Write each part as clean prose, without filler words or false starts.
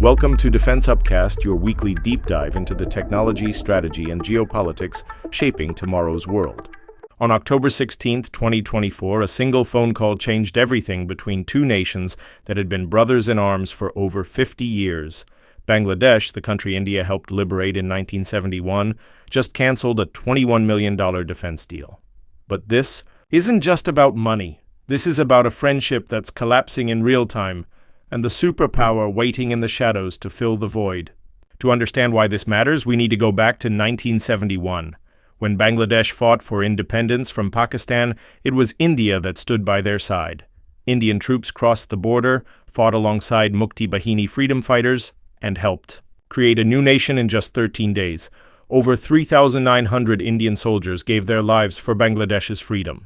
Welcome to Defense Upcast, your weekly deep dive into the technology, strategy, and geopolitics shaping tomorrow's world. On October 16, 2024, a single phone call changed everything between two nations that had been brothers in arms for over 50 years. Bangladesh, the country India helped liberate in 1971, just canceled a $21 million defense deal. But this isn't just about money. This is about a friendship that's collapsing in real time, and the superpower waiting in the shadows to fill the void. To understand why this matters, we need to go back to 1971. When Bangladesh fought for independence from Pakistan, it was India that stood by their side. Indian troops crossed the border, fought alongside Mukti Bahini freedom fighters, and helped create a new nation in just 13 days. Over 3,900 Indian soldiers gave their lives for Bangladesh's freedom.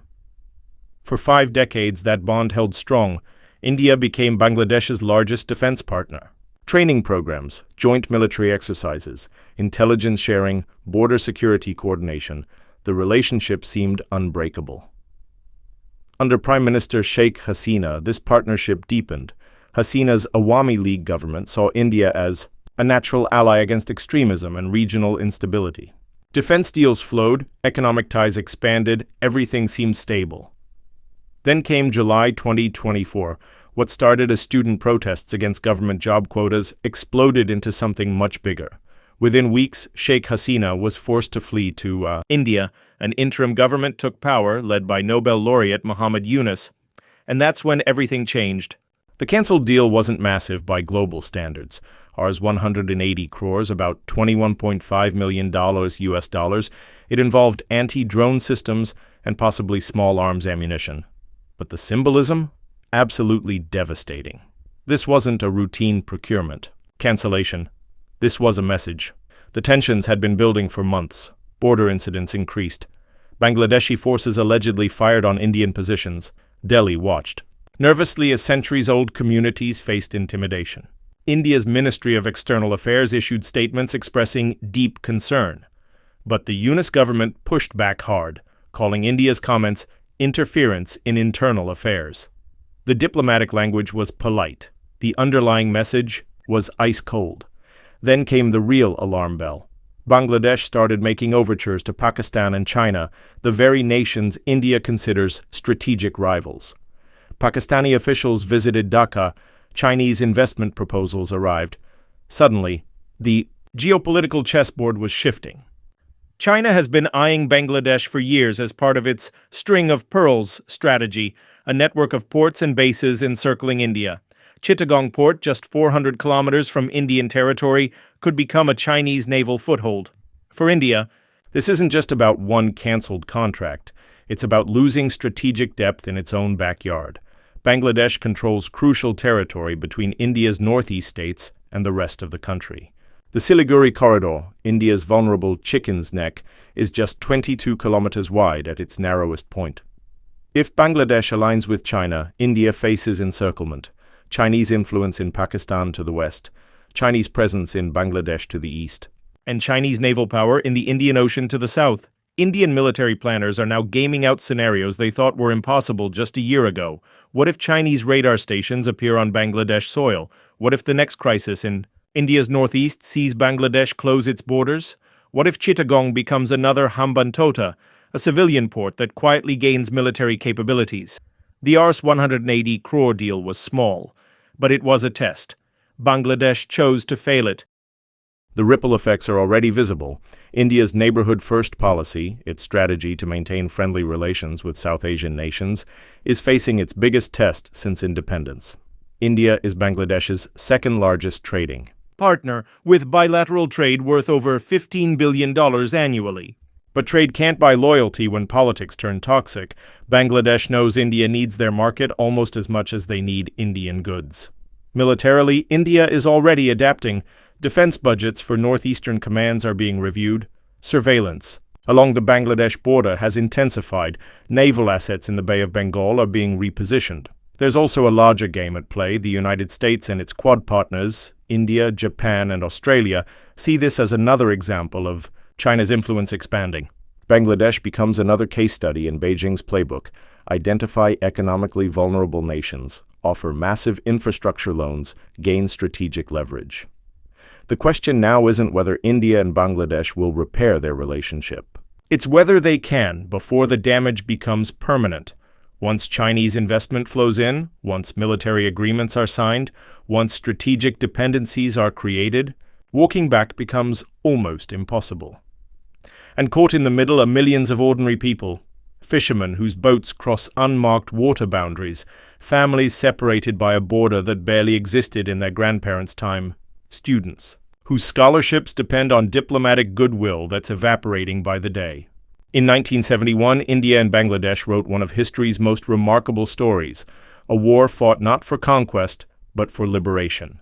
For 5 decades, that bond held strong. India became Bangladesh's largest defense partner. Training programs, joint military exercises, intelligence sharing, border security coordination, the relationship seemed unbreakable. Under Prime Minister Sheikh Hasina, this partnership deepened. Hasina's Awami League government saw India as a natural ally against extremism and regional instability. Defense deals flowed, economic ties expanded, everything seemed stable. Then came July 2024. What started as student protests against government job quotas exploded into something much bigger. Within weeks, Sheikh Hasina was forced to flee to India. An interim government took power, led by Nobel laureate Muhammad Yunus. And that's when everything changed. The canceled deal wasn't massive by global standards. Ours 180 crores, about $21.5 million US dollars. It involved anti-drone systems and possibly small arms ammunition. But the symbolism? Absolutely devastating. This wasn't a routine procurement. Cancellation. This was a message. The tensions had been building for months. Border incidents increased. Bangladeshi forces allegedly fired on Indian positions. Delhi watched. Nervously, as centuries-old communities faced intimidation. India's Ministry of External Affairs issued statements expressing deep concern. But the Yunus government pushed back hard, calling India's comments interference in internal affairs. The diplomatic language was polite. The underlying message was ice cold. Then came the real alarm bell. Bangladesh started making overtures to Pakistan and China, the very nations India considers strategic rivals. Pakistani officials visited Dhaka. Chinese investment proposals arrived. Suddenly, the geopolitical chessboard was shifting. China has been eyeing Bangladesh for years as part of its string of pearls strategy, a network of ports and bases encircling India. Chittagong Port, just 400 kilometers from Indian territory, could become a Chinese naval foothold. For India, this isn't just about one cancelled contract. It's about losing strategic depth in its own backyard. Bangladesh controls crucial territory between India's northeast states and the rest of the country. The Siliguri corridor, India's vulnerable chicken's neck, is just 22 kilometers wide at its narrowest point. If Bangladesh aligns with China, India faces encirclement. Chinese influence in Pakistan to the west, Chinese presence in Bangladesh to the east, and Chinese naval power in the Indian Ocean to the south. Indian military planners are now gaming out scenarios they thought were impossible just a year ago. What if Chinese radar stations appear on Bangladesh soil? What if the next crisis in India's northeast sees Bangladesh close its borders? What if Chittagong becomes another Hambantota, a civilian port that quietly gains military capabilities? The Rs 180 crore deal was small, but it was a test. Bangladesh chose to fail it. The ripple effects are already visible. India's neighborhood-first policy, its strategy to maintain friendly relations with South Asian nations, is facing its biggest test since independence. India is Bangladesh's second-largest trading partner, with bilateral trade worth over $15 billion annually. But trade can't buy loyalty when politics turn toxic. Bangladesh knows India needs their market almost as much as they need Indian goods. Militarily, India is already adapting. Defense budgets for northeastern commands are being reviewed. Surveillance along the Bangladesh border has intensified. Naval assets in the Bay of Bengal are being repositioned. There's also a larger game at play. The United States and its Quad partners, India, Japan, and Australia, see this as another example of China's influence expanding. Bangladesh becomes another case study in Beijing's playbook. Identify economically vulnerable nations, offer massive infrastructure loans, gain strategic leverage. The question now isn't whether India and Bangladesh will repair their relationship. It's whether they can before the damage becomes permanent. Once Chinese investment flows in, once military agreements are signed, once strategic dependencies are created, walking back becomes almost impossible. And caught in the middle are millions of ordinary people. Fishermen whose boats cross unmarked water boundaries, families separated by a border that barely existed in their grandparents' time, students whose scholarships depend on diplomatic goodwill that's evaporating by the day. In 1971, India and Bangladesh wrote one of history's most remarkable stories, a war fought not for conquest, but for liberation.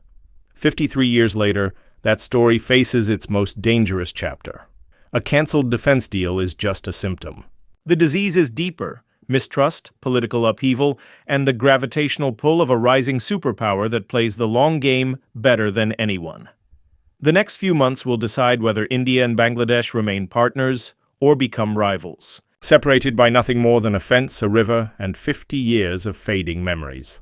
53 years later, that story faces its most dangerous chapter. A cancelled defense deal is just a symptom. The disease is deeper: mistrust, political upheaval, and the gravitational pull of a rising superpower that plays the long game better than anyone. The next few months will decide whether India and Bangladesh remain partners or become rivals, separated by nothing more than a fence, a river, and 50 years of fading memories.